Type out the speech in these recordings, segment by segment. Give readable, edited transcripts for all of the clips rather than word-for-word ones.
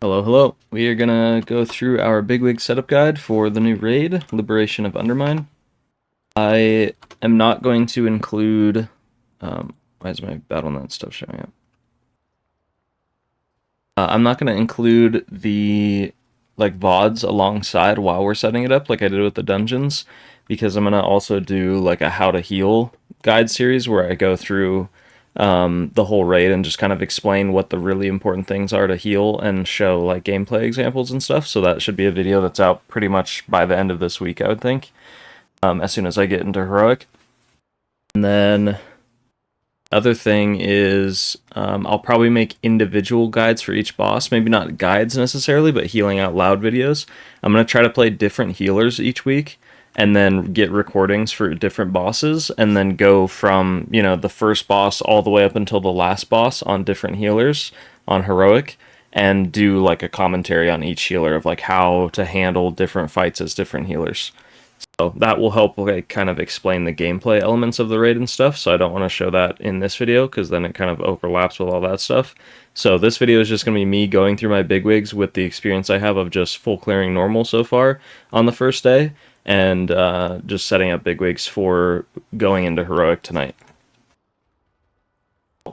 Hello, hello. We are gonna go through our Bigwig setup guide for the new raid, Liberation of Undermine. I am not going to include... why is my BattleNet stuff showing up? I'm not going to include the VODs alongside while we're setting it up like I did with the dungeons, because I'm going to also do like a how to heal guide series where I go through the whole raid and just kind of explain what the really important things are to heal and show like gameplay examples and stuff. So that should be a video that's out pretty much by the end of this week, I would think, as soon as I get into Heroic. And then other thing is I'll probably make individual guides for each boss. Maybe not guides necessarily, but healing out loud videos. I'm going to try to play different healers each week and then get recordings for different bosses and then go from, you know, the first boss all the way up until the last boss on different healers on Heroic and do like a commentary on each healer of like how to handle different fights as different healers. So that will help like kind of explain the gameplay elements of the raid and stuff. So I don't want to show that in this video because then it kind of overlaps with all that stuff. So this video is just going to be me going through my bigwigs with the experience I have of just full clearing normal so far on the first day and just setting up bigwigs for going into Heroic tonight.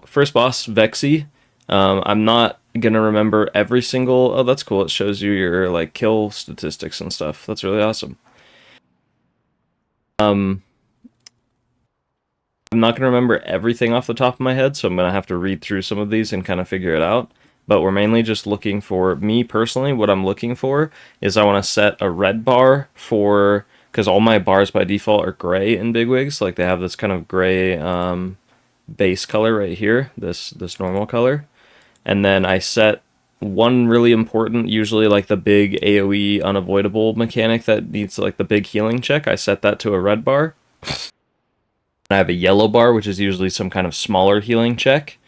First boss, Vexie. I'm not gonna remember every single... Oh, that's cool. It shows you your like kill statistics and stuff. That's really awesome. I'm not going to remember everything off the top of my head, so I'm going to have to read through some of these and kind of figure it out. But we're mainly just looking for, me personally, what I'm looking for is I want to set a red bar for, because all my bars by default are gray in bigwigs, like they have this kind of gray base color right here, this normal color. And then I set one really important, usually like the big AoE unavoidable mechanic that needs like the big healing check, I set that to a red bar. I have a yellow bar, which is usually some kind of smaller healing check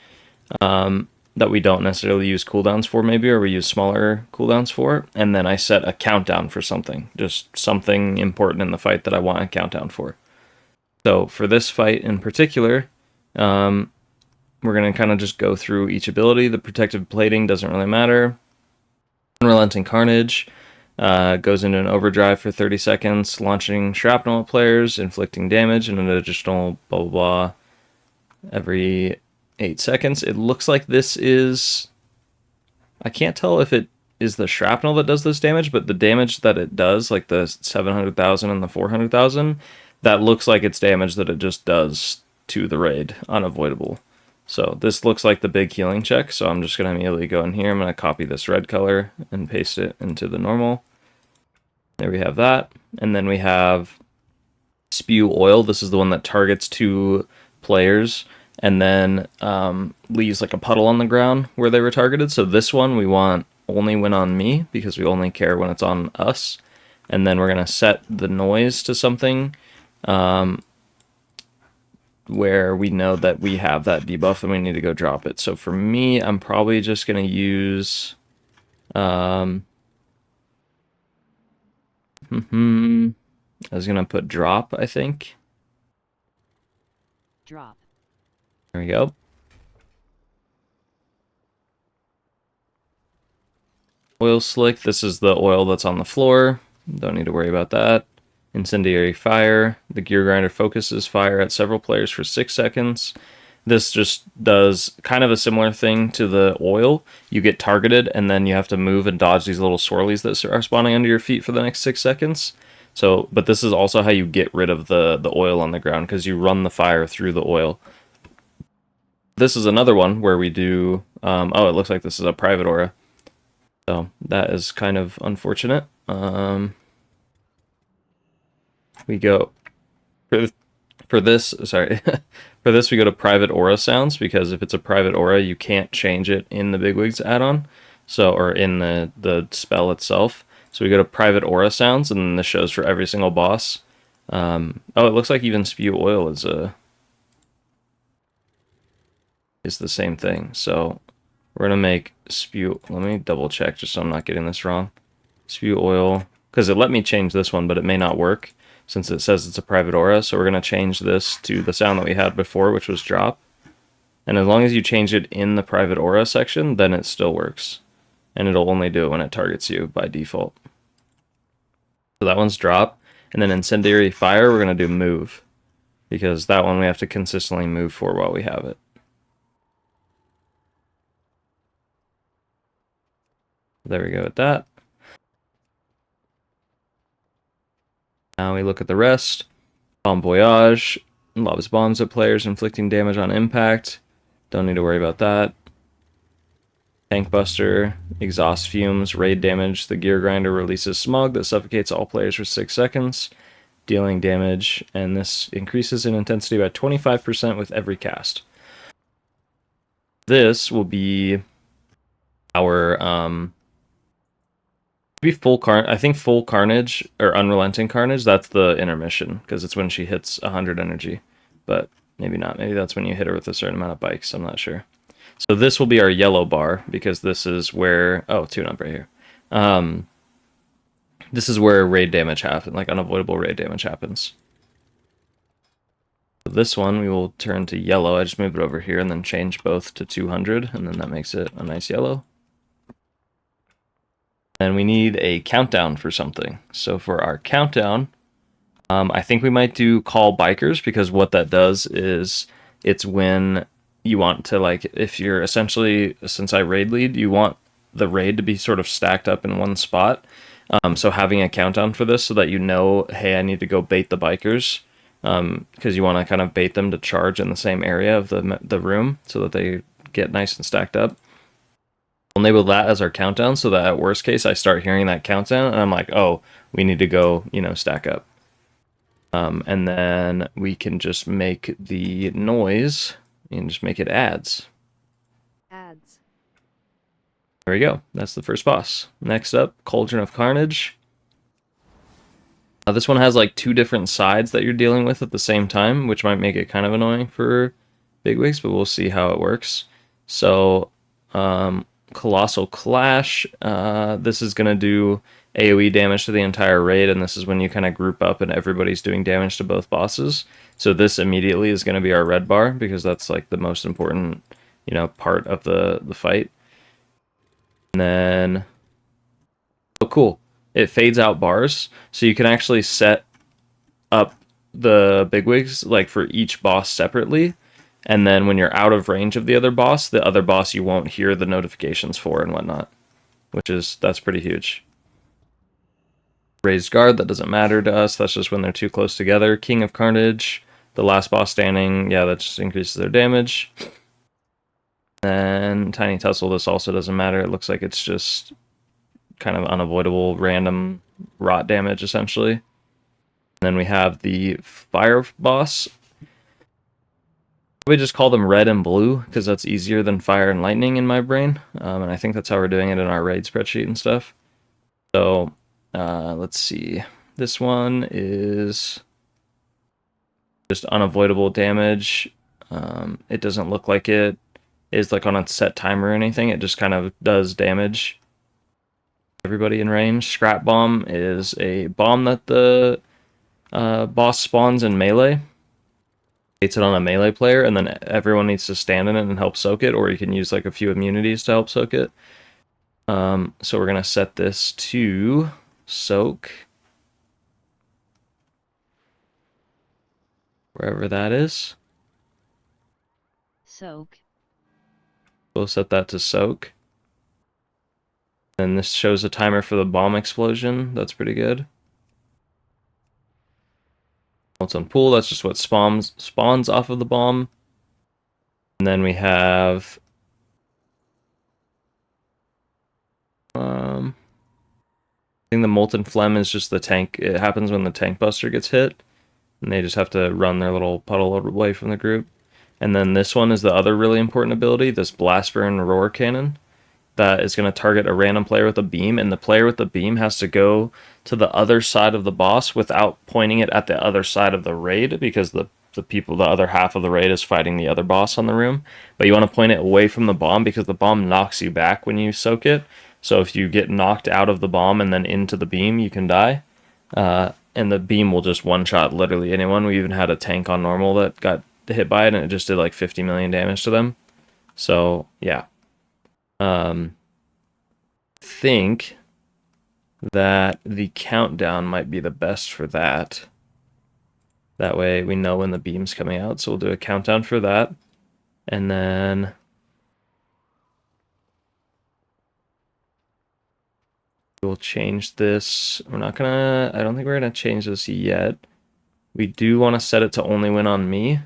that we don't necessarily use cooldowns for maybe, or we use smaller cooldowns for. And then I set a countdown for something, just something important in the fight that I want a countdown for. So for this fight in particular, we're going to kind of just go through each ability. The protective plating doesn't really matter. Unrelenting Carnage goes into an overdrive for 30 seconds, launching shrapnel at players, inflicting damage, and an additional blah blah blah every 8 seconds. It looks like this is... I can't tell if it is the shrapnel that does this damage, but the damage that it does, like the 700,000 and the 400,000, that looks like it's damage that it just does to the raid, unavoidable. So this looks like the big healing check, so I'm just going to immediately go in here. I'm going to copy this red color and paste it into the normal. There we have that. And then we have Spew Oil. This is the one that targets 2 players and then leaves like a puddle on the ground where they were targeted. So this one we want only when on me because we only care when it's on us. And then we're going to set the noise to something where we know that we have that debuff and we need to go drop it. So for me, I'm probably just going to use... I was going to put drop, I think. Drop. There we go. Oil Slick, this is the oil that's on the floor. Don't need to worry about that. Incendiary Fire. The Geargrinder focuses fire at several players for 6 seconds. This just does kind of a similar thing to the oil. You get targeted, and then you have to move and dodge these little swirlies that are spawning under your feet for the next 6 seconds. So, but this is also how you get rid of the oil on the ground, because you run the fire through the oil. This is another one where we do... oh, it looks like this is a private aura. So, that is kind of unfortunate. We go for this, sorry, for this we go to private aura sounds, because if it's a private aura, you can't change it in the Bigwigs add-on, so, or in the spell itself. So we go to private aura sounds, and then this shows for every single boss. Oh, it looks like even Spew Oil is the same thing. So we're gonna make Spew. Let me double check just so I'm not getting this wrong. Spew Oil, because it let me change this one, but it may not work since it says it's a private aura. So we're going to change this to the sound that we had before, which was drop. And as long as you change it in the private aura section, then it still works. and it'll only do it when it targets you by default. So that one's drop. And then Incendiary Fire, we're going to do move, because that one we have to consistently move for while we have it. There we go with that. Now we look at the rest. Bon Voyage lobs bombs at players, inflicting damage on impact. Don't need to worry about that. Tank Buster, exhaust fumes, raid damage. The Geargrinder releases smog that suffocates all players for 6 seconds, dealing damage, and this increases in intensity by 25% with every cast. This will be our I think full Carnage or Unrelenting Carnage. That's the intermission, because it's when she hits 100 energy, but maybe not. Maybe that's when you hit her with a certain amount of bikes. I'm not sure. So this will be our yellow bar, because this is where tune-up right here. This is where raid damage happens, like unavoidable raid damage happens. So this one we will turn to yellow. I just move it over here and then change both to 200, and then that makes it a nice yellow. And we need a countdown for something. So for our countdown, I think we might do call bikers, because what that does is it's when you want to, like, if you're essentially, since I raid lead, you want the raid to be sort of stacked up in one spot. So having a countdown for this so that you know, hey, I need to go bait the bikers, because you want to kind of bait them to charge in the same area of the room so that they get nice and stacked up. We'll enable that as our countdown, so that at worst case I start hearing that countdown and I'm like, oh, we need to go, stack up. And then we can just make the noise and just make it ads. Ads. There we go. That's the first boss. Next up, Cauldron of Carnage. This one has like 2 different sides that you're dealing with at the same time, which might make it kind of annoying for Bigwigs, but we'll see how it works. So, Colossal Clash. This is going to do AoE damage to the entire raid, and this is when you kind of group up and everybody's doing damage to both bosses. So this immediately is going to be our red bar, because that's like the most important, part of the fight. And then, oh cool, it fades out bars, so you can actually set up the Bigwigs like for each boss separately. And then when you're out of range of the other boss you won't hear the notifications for and whatnot, that's pretty huge. Raised Guard, that doesn't matter to us, that's just when they're too close together. King of Carnage, the last boss standing, yeah, that just increases their damage. And Tiny Tussle, this also doesn't matter, it looks like it's just kind of unavoidable random rot damage essentially. And then we have the Fire boss. We just call them red and blue, because that's easier than fire and lightning in my brain, and I think that's how we're doing it in our raid spreadsheet and stuff. So let's see, this one is just unavoidable damage. It doesn't look like it is like on a set timer or anything, it just kind of does damage everybody in range. Scrap Bomb is a bomb that the boss spawns in melee. It's it on a melee player, and then everyone needs to stand in it and help soak it, or you can use like a few immunities to help soak it. So we're gonna set this to soak, wherever that is. Soak. We'll set that to soak. And this shows a timer for the bomb explosion. That's pretty good. What's on pool, that's just what spawns off of the bomb. And then we have I think the Molten Phlegm is just the tank. It happens when the Tank Buster gets hit, and they just have to run their little puddle away from the group. And then this one is the other really important ability, this Blast Burn Roar Cannon. That is going to target a random player with a beam, and the player with the beam has to go to the other side of the boss without pointing it at the other side of the raid, because the other half of the raid is fighting the other boss on the room. But you want to point it away from the bomb, because the bomb knocks you back when you soak it. So if you get knocked out of the bomb and then into the beam, you can die. And the beam will just one-shot literally anyone. We even had a tank on normal that got hit by it, and it just did like 50 million damage to them. So, yeah. think that the countdown might be the best for that. That way we know when the beam's coming out. So we'll do a countdown for that. And then we'll change this. I don't think we're gonna change this yet. We do want to set it to only win on me.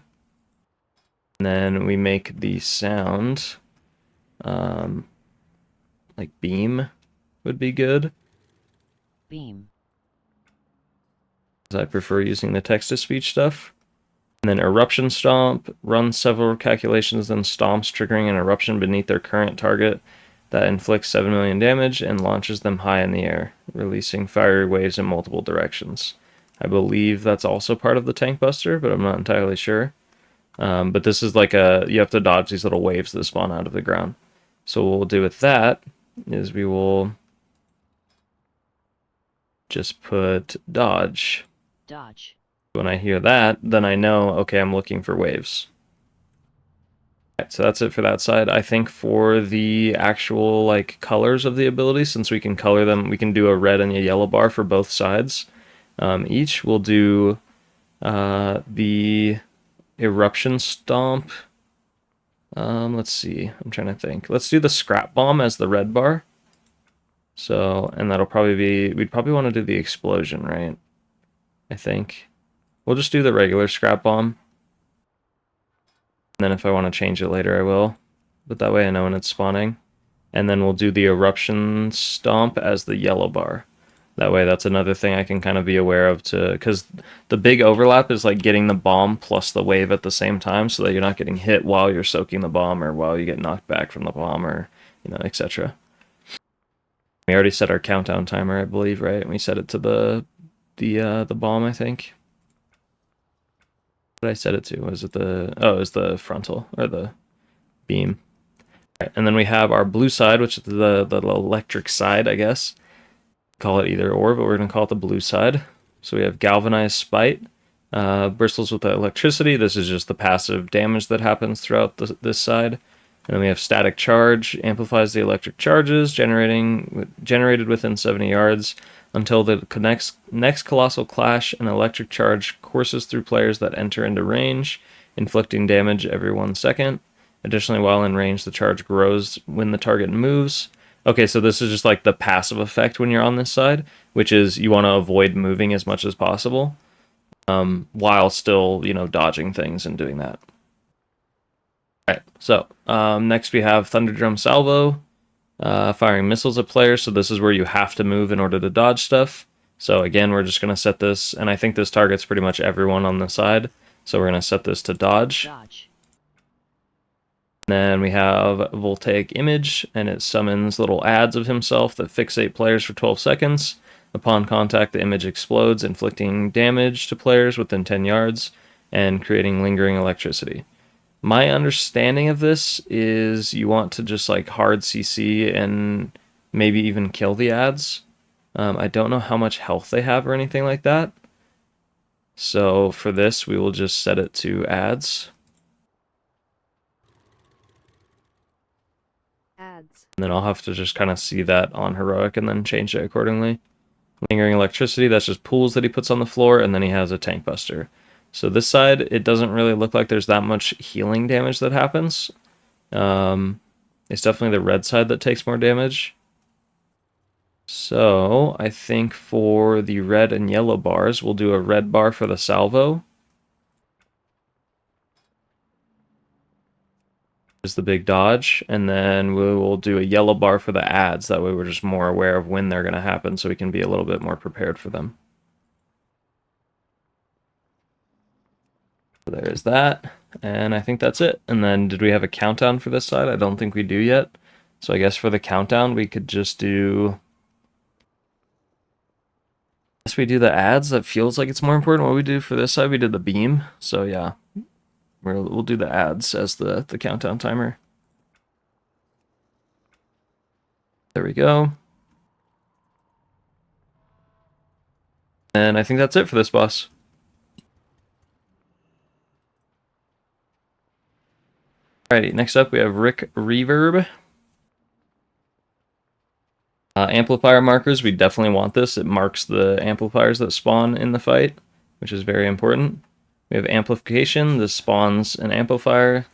And then we make the sound, like beam would be good. Beam. I prefer using the text-to-speech stuff. And then Eruption Stomp, runs several calculations, then stomps, triggering an eruption beneath their current target that inflicts 7 million damage and launches them high in the air, releasing fiery waves in multiple directions. I believe that's also part of the Tank Buster, but I'm not entirely sure. But this is like you have to dodge these little waves that spawn out of the ground. So what we'll do with that is we will just put dodge. Dodge. When I hear that, then I know, okay, I'm looking for waves. Right, so that's it for that side. I think for the actual like colors of the ability, since we can color them, we can do a red and a yellow bar for both sides. Each we'll do the Eruption Stomp. Let's see, I'm trying to think. Let's do the Scrap Bomb as the red bar. So, and that'll probably be, we'd probably want to do the Explosion, right? I think. We'll just do the regular Scrap Bomb. And then if I want to change it later, I will. But that way I know when it's spawning. And then we'll do the Eruption Stomp as the yellow bar. That way that's another thing I can kind of be aware of because the big overlap is like getting the bomb plus the wave at the same time so that you're not getting hit while you're soaking the bomb or while you get knocked back from the bomb or, etc. We already set our countdown timer, I believe, right? And we set it to the bomb, I think. What did I set it to? Was it it was the frontal or the beam. Right, and then we have our blue side, which is the electric side, I guess. Call it either or, but we're going to call it the blue side. So we have Galvanized Spite, bristles with the electricity. This is just the passive damage that happens throughout this side. And then we have Static Charge, amplifies the electric charges generated within 70 yards until the next Colossal Clash. An electric charge courses through players that enter into range, inflicting damage every 1 second. Additionally, while in range, the charge grows when the target moves. Okay, so this is just like the passive effect when you're on this side, which is you want to avoid moving as much as possible, while still, dodging things and doing that. Alright, so next we have Thunderdrum Salvo, firing missiles at players, so this is where you have to move in order to dodge stuff. So again, we're just going to set this, and I think this targets pretty much everyone on the side, so we're going to set this to dodge. Then we have Voltaic Image, and it summons little ads of himself that fixate players for 12 seconds. Upon contact, the image explodes, inflicting damage to players within 10 yards and creating lingering electricity. My understanding of this is you want to just like hard CC and maybe even kill the ads. I don't know how much health they have or anything like that. So for this, we will just set it to ads. Ads. And then I'll have to just kind of see that on heroic and then change it accordingly. Lingering electricity, that's just pools that he puts on the floor, and then he has a tank buster. So this side, it doesn't really look like there's that much healing damage that happens. It's definitely the red side that takes more damage. So I think for the red and yellow bars, we'll do a red bar for the salvo. Is the big dodge, and then we will do a yellow bar for the ads. That way we're just more aware of when they're going to happen so we can be a little bit more prepared for them. So there's that, and I think that's it. And then did we have a countdown for this side? I don't think we do yet. So I guess for the countdown we could just do... I guess we do the ads. That feels like it's more important. What we do for this side, we did the beam. So yeah, we'll do the ads as the countdown timer. There we go. And I think that's it for this boss. Alrighty, next up we have Rik Reverb. Amplifier markers, we definitely want this. It marks the amplifiers that spawn in the fight, which is very important. We have amplification. This spawns an amplifier.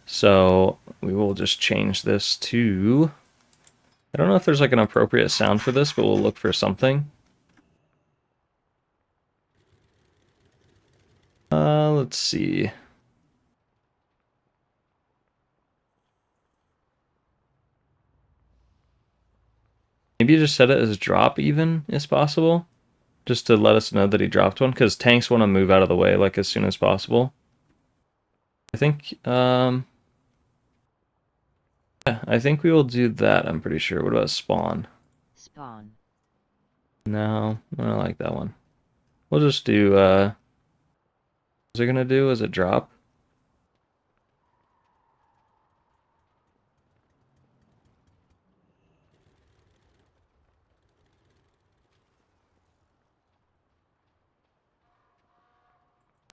So we will just change this to... I don't know if there's like an appropriate sound for this, but we'll look for something. Let's see. Maybe just set it as drop even is possible, just to let us know that he dropped one, because tanks want to move out of the way like as soon as possible. I think, yeah, I think we will do that, I'm pretty sure. What about spawn? Spawn. No, I don't like that one. We'll just do, what's it gonna do? Is it drop?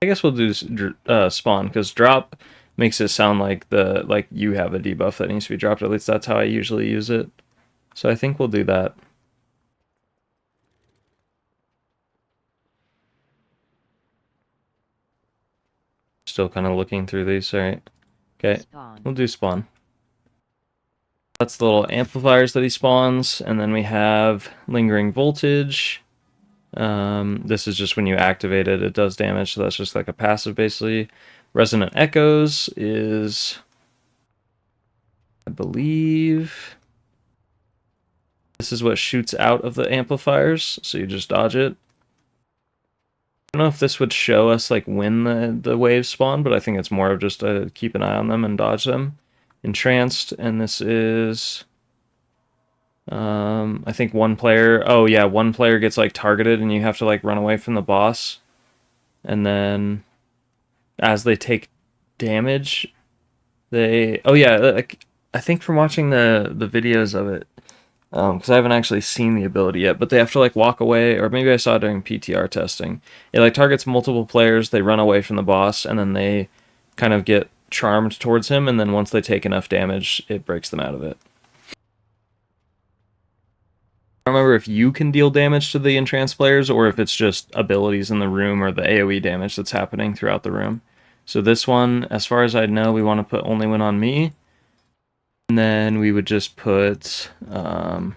I guess we'll do spawn, because drop makes it sound like you have a debuff that needs to be dropped. At least that's how I usually use it. So I think we'll do that. Still kind of looking through these. All right. Okay. Spawn. We'll do spawn. That's the little amplifiers that he spawns, and then we have lingering voltage. This is just when you activate it, it does damage, so that's just like a passive basically. Resonant echoes is, I believe, this is what shoots out of the amplifiers, so you just dodge it. I don't know if this would show us like when the waves spawn, but I think it's more of just to keep an eye on them and dodge them. Entranced, and this is, I think one player, oh yeah, one player gets like targeted and you have to like run away from the boss. And then as they take damage, they, oh yeah, like, I think from watching the videos of it, because I haven't actually seen the ability yet, but they have to like walk away, or maybe I saw it during PTR testing. It like targets multiple players, they run away from the boss, and then they kind of get charmed towards him, and then once they take enough damage, it breaks them out of it. I don't remember if you can deal damage to the entranced players, or if it's just abilities in the room or the AoE damage that's happening throughout the room. So this one, as far as I know, we want to put only when on me. And then we would just put like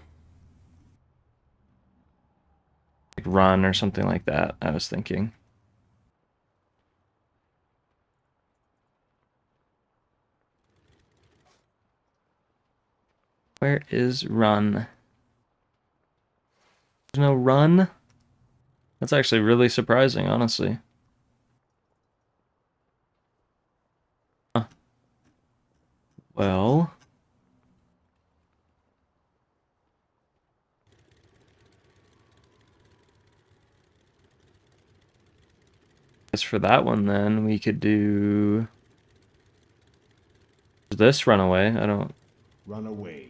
run or something like that, I was thinking. Where is run? There's no run? That's actually really surprising, honestly. Huh. Well... as for that one, then we could do this runaway. I don't. Run away.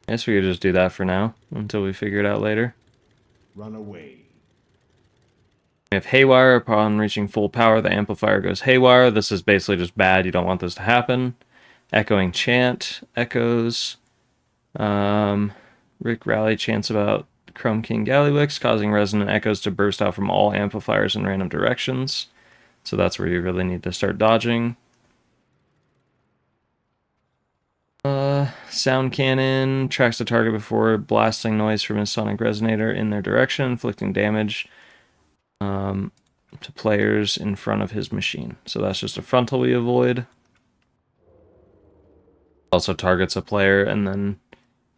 I guess we could just do that for now until we figure it out later. Run away. We have haywire. Upon reaching full power, the amplifier goes haywire. This is basically just bad. You don't want this to happen. Echoing chant echoes. Rik Rally chants about Chrome King Gallywix, causing resonant echoes to burst out from all amplifiers in random directions. So that's where you really need to start dodging. Sound cannon tracks the target before blasting noise from his sonic resonator in their direction, inflicting damage to players in front of his machine. So that's just a frontal we avoid. Also targets a player, and then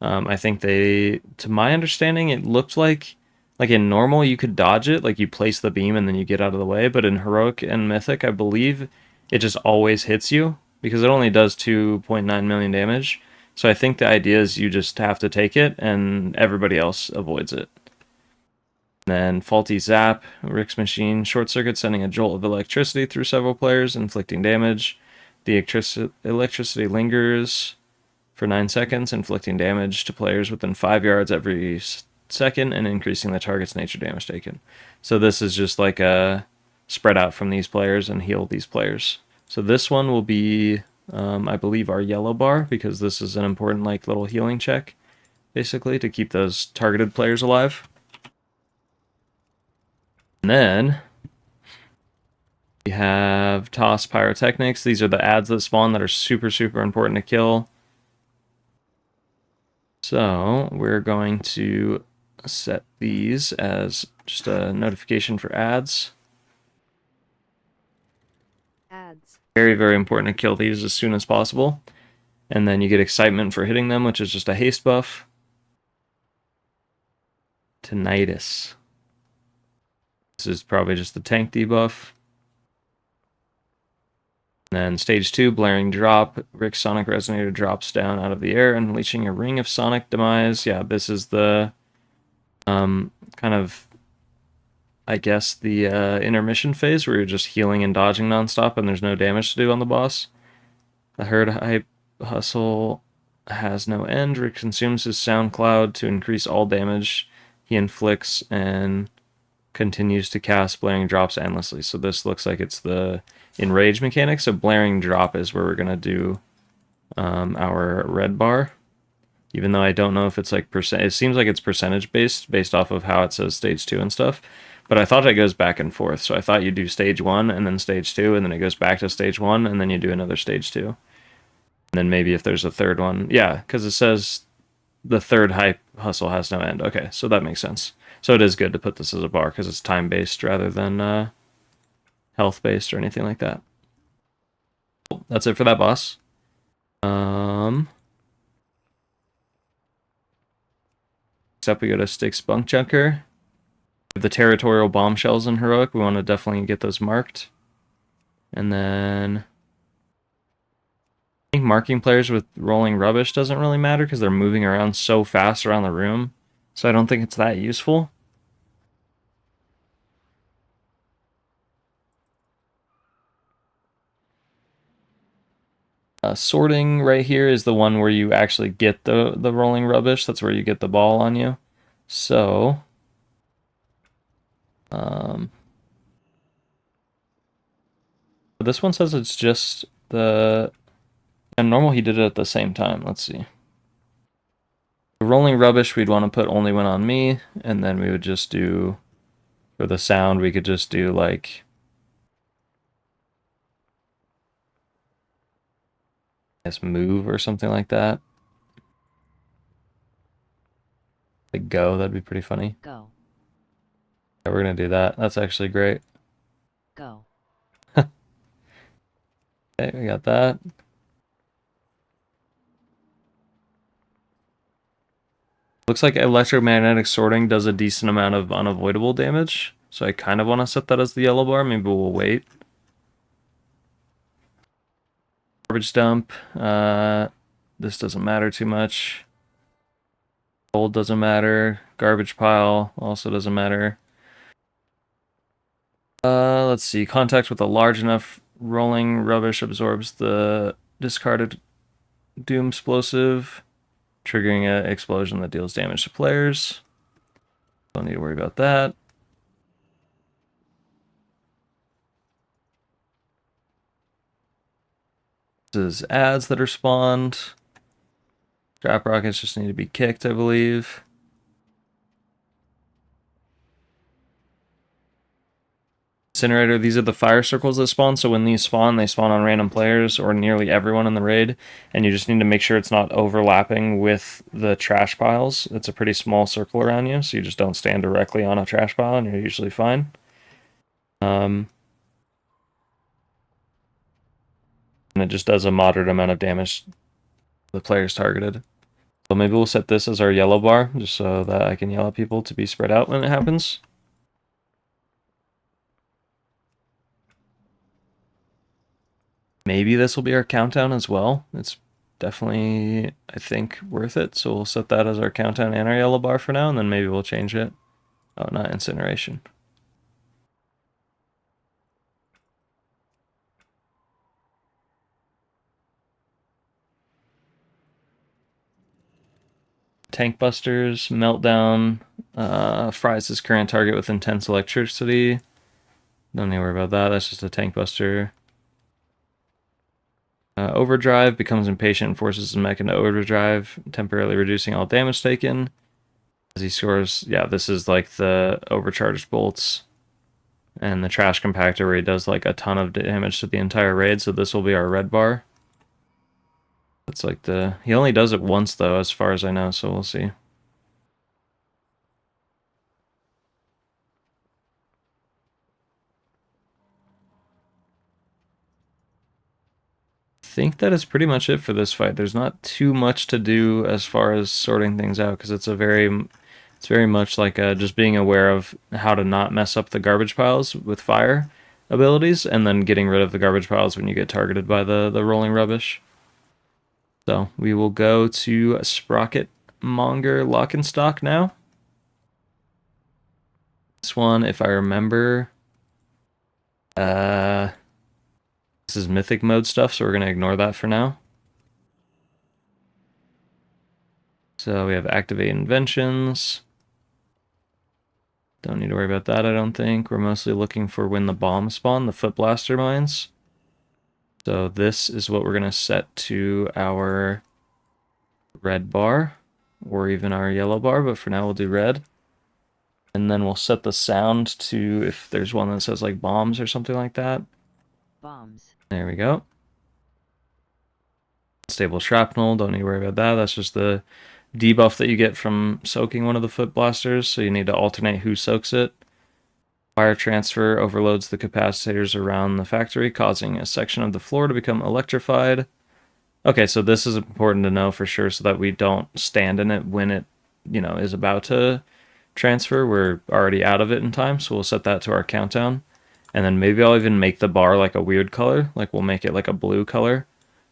I think they, to my understanding, it looked like in normal you could dodge it, like you place the beam and then you get out of the way, but in heroic and mythic, I believe it just always hits you because it only does 2.9 million damage. So I think the idea is you just have to take it and everybody else avoids it. And then faulty zap, Rik's machine short circuit, sending a jolt of electricity through several players, inflicting damage. The electricity lingers for 9 seconds, inflicting damage to players within 5 yards every second and increasing the target's nature damage taken. So this is just like a spread out from these players and heal these players. So this one will be, I believe, our yellow bar, because this is an important like little healing check. basically, to keep those targeted players alive. And then we have Toss Pyrotechnics. These are the ads that spawn that are super, super important to kill. So we're going to set these as just a notification for ads. Ads. Very, very important to kill these as soon as possible. And then you get excitement for hitting them, which is just a haste buff. Tinnitus. This is probably just the tank debuff. And then stage 2, Blaring Drop. Rik's Sonic Resonator drops down out of the air, unleashing a ring of Sonic Demise. Yeah, this is the kind of, I guess, the intermission phase where you're just healing and dodging nonstop and there's no damage to do on the boss. The Herd Hype Hustle has no end. Rik consumes his Sound Cloud to increase all damage he inflicts and continues to cast Blaring Drops endlessly. So this looks like it's the Enrage mechanic. So Blaring Drop is where we're going to do our red bar. Even though I don't know if it's like percent, it seems like it's percentage based off of how it says stage 2 and stuff. But I thought it goes back and forth. So I thought you do stage 1 and then stage 2, and then it goes back to stage 1, and then you do another stage 2. And then maybe if there's a third one. Yeah, because it says the third hype hustle has no end. Okay, so that makes sense. So it is good to put this as a bar because it's time-based rather than health-based or anything like that. That's it for that boss. Next up we go to Stix Bunkjunker. The territorial bombshells in Heroic, we want to definitely get those marked. And then I think marking players with rolling rubbish doesn't really matter because they're moving around so fast around the room. So I don't think it's that useful. Sorting right here is the one where you actually get the rolling rubbish. That's where you get the ball on you. So this one says it's just the, and normal he did it at the same time. Let's see. The rolling rubbish we'd want to put only when on me, and then we would just do, for the sound, we could just do like, I guess move or something like that. Like go, that'd be pretty funny. Go. Yeah, we're gonna do that. That's actually great. Go. Okay, we got that. Looks like electromagnetic sorting does a decent amount of unavoidable damage, so I kind of want to set that as the yellow bar. Maybe we'll wait. Garbage dump. This doesn't matter too much. Gold doesn't matter. Garbage pile also doesn't matter. Let's see. Contact with a large enough rolling rubbish absorbs the discarded doom explosive, triggering an explosion that deals damage to players. Don't need to worry about that. This is ads that are spawned. Trap rockets just need to be kicked, I believe. Incinerator, these are the fire circles that spawn, so when these spawn, they spawn on random players or nearly everyone in the raid, and you just need to make sure it's not overlapping with the trash piles. It's a pretty small circle around you, so you just don't stand directly on a trash pile, and you're usually fine. And it just does a moderate amount of damage to the players targeted. So maybe we'll set this as our yellow bar, just so that I can yell at people to be spread out when it happens. Maybe this will be our countdown as well. It's definitely, I think, worth it. So we'll set that as our countdown and our yellow bar for now, and then maybe we'll change it. Oh, not incineration. Tank Busters, Meltdown, fries his current target with intense electricity. Don't need to worry about that, that's just a Tank Buster. Overdrive becomes impatient and forces his mech into overdrive, temporarily reducing all damage taken. As he scores, yeah, this is like the overcharged bolts and the trash compactor where he does like a ton of damage to the entire raid, so this will be our red bar. It's like he only does it once though, as far as I know, so we'll see. I think that is pretty much it for this fight. There's not too much to do as far as sorting things out, because it's very much like just being aware of how to not mess up the garbage piles with fire abilities, and then getting rid of the garbage piles when you get targeted by the rolling rubbish. So we will go to Sprocketmonger Lockenstock now. This one, if I remember, this is mythic mode stuff, so we're going to ignore that for now. So we have activate inventions. Don't need to worry about that, I don't think. We're mostly looking for when the bombs spawn, the foot blaster mines. So this is what we're going to set to our red bar, or even our yellow bar, but for now we'll do red. And then we'll set the sound to, if there's one that says like bombs or something like that. Bombs. There we go. Stable shrapnel, don't need to worry about that. That's just the debuff that you get from soaking one of the foot blasters, so you need to alternate who soaks it. Wire transfer overloads the capacitors around the factory, causing a section of the floor to become electrified. Okay, so this is important to know for sure so that we don't stand in it when it, is about to transfer. We're already out of it in time, so we'll set that to our countdown. And then maybe I'll even make the bar like a weird color, like we'll make it like a blue color.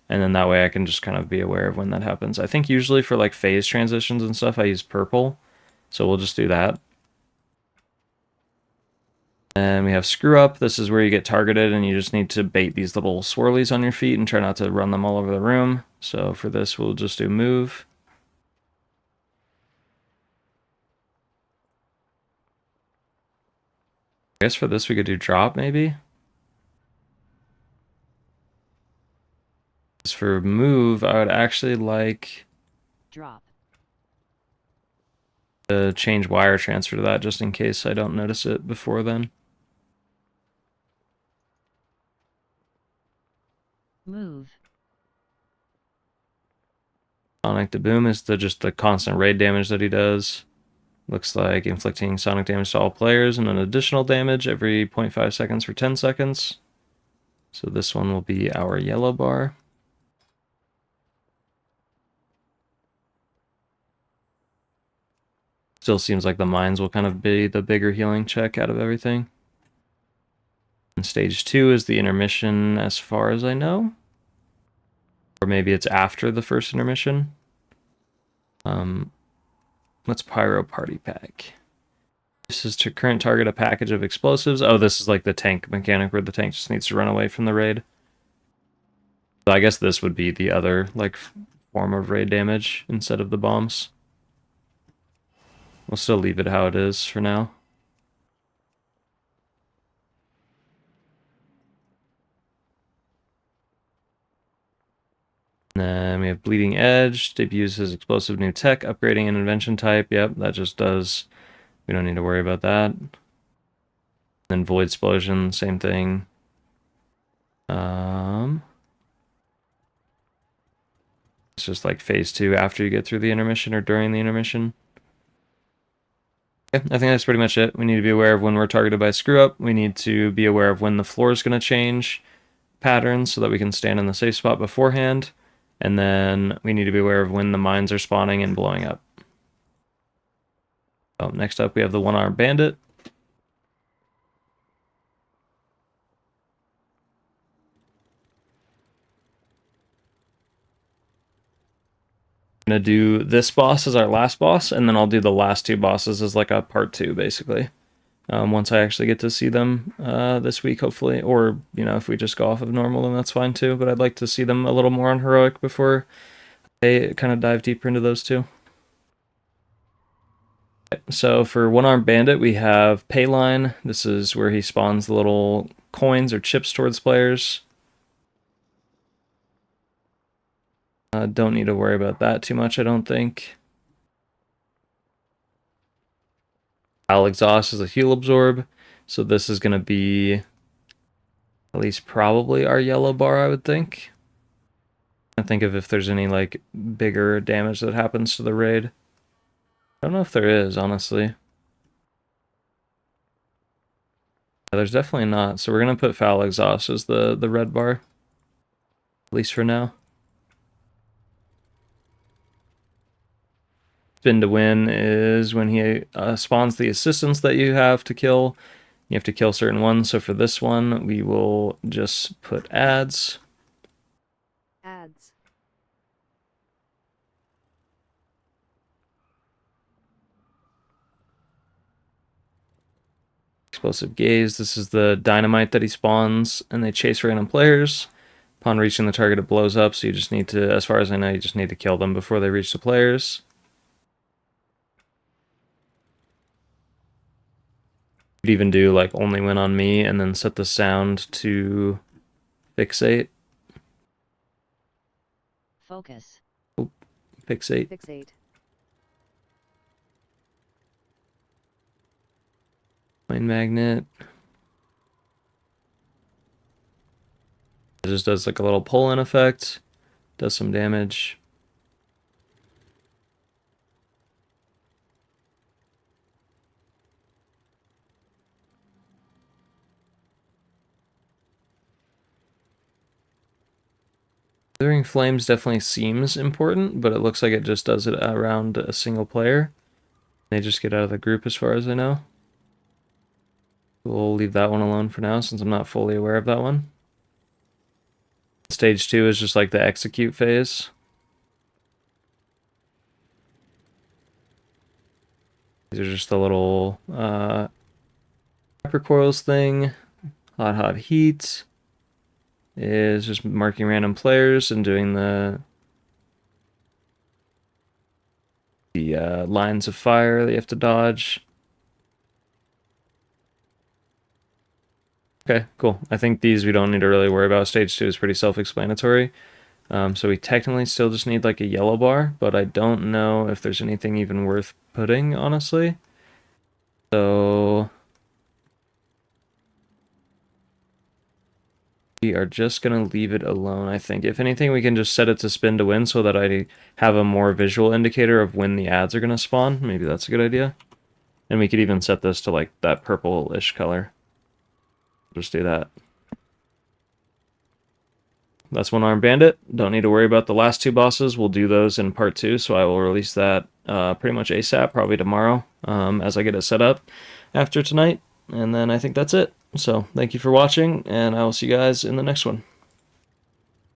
And then that way I can just kind of be aware of when that happens. I think usually for like phase transitions and stuff, I use purple. So we'll just do that. And we have screw up. This is where you get targeted and you just need to bait these little swirlies on your feet and try not to run them all over the room. So for this, we'll just do move. I guess for this, we could do drop maybe. As for move, I would actually like Drop. to change wire transfer to that just in case I don't notice it before then. Move. Sonic to boom is just the constant raid damage that he does. Looks like inflicting sonic damage to all players and an additional damage every 0.5 seconds for 10 seconds. So this one will be our yellow bar. Still seems like the mines will kind of be the bigger healing check out of everything. And stage 2 is the intermission as far as I know. Or maybe it's after the first intermission. Let's Pyro Party Pack. This is to current target a package of explosives. Oh, this is like the tank mechanic where the tank just needs to run away from the raid. So I guess this would be the other like form of raid damage instead of the bombs. We'll still leave it how it is for now. And then we have Bleeding Edge. Debuts his explosive new tech, upgrading an invention type. Yep, that just does. We don't need to worry about that. Then Void Explosion, same thing. It's just like phase 2 after you get through the intermission or during the intermission. Okay, I think that's pretty much it. We need to be aware of when we're targeted by screw up. We need to be aware of when the floor is going to change patterns so that we can stand in the safe spot beforehand. And then we need to be aware of when the mines are spawning and blowing up. So next up we have the Armed Bandit. I'm going to do this boss as our last boss, and then I'll do the last 2 bosses as like a part 2, basically. Once I actually get to see them this week, hopefully. Or, if we just go off of normal, then that's fine too. But I'd like to see them a little more on heroic before I kind of dive deeper into those 2. So for Armed Bandit, we have Payline. This is where he spawns the little coins or chips towards players. Don't need to worry about that too much, I don't think. Foul Exhaust is a heal absorb, so this is going to be at least probably our yellow bar, I would think. I think of if there's any like bigger damage that happens to the raid. I don't know if there is, honestly. Yeah, there's definitely not, so we're going to put Foul Exhaust as the red bar, at least for now. Spin to win is when he spawns the assistants that you have to kill. You have to kill certain ones, so for this one, we will just put ads. Ads. Explosive Gaze, this is the dynamite that he spawns, and they chase random players. Upon reaching the target, it blows up, so you just need to, as far as I know, you just need to kill them before they reach the players. You could even do like only win on me, and then set the sound to fixate. Focus. Fixate. Fixate. Flame Magnet. It just does like a little pull-in effect. Does some damage. Withering Flames definitely seems important, but it looks like it just does it around a single player. They just get out of the group as far as I know. We'll leave that one alone for now since I'm not fully aware of that one. Stage 2 is just like the execute phase. These are just the little coils thing. Hot Heat is just marking random players and doing the lines of fire that you have to dodge. Okay, cool. I think these we don't need to really worry about. Stage 2 is pretty self-explanatory. So we technically still just need like a yellow bar, but I don't know if there's anything even worth putting, honestly. So we are just going to leave it alone, I think. If anything, we can just set it to spin to win so that I have a more visual indicator of when the ads are going to spawn. Maybe that's a good idea. And we could even set this to like that purple-ish color. Just do that. That's one Armed Bandit. Don't need to worry about the last two bosses. We'll do those in part 2, so I will release that pretty much ASAP, probably tomorrow, as I get it set up after tonight. And then I think that's it. So thank you for watching, and I will see you guys in the next one.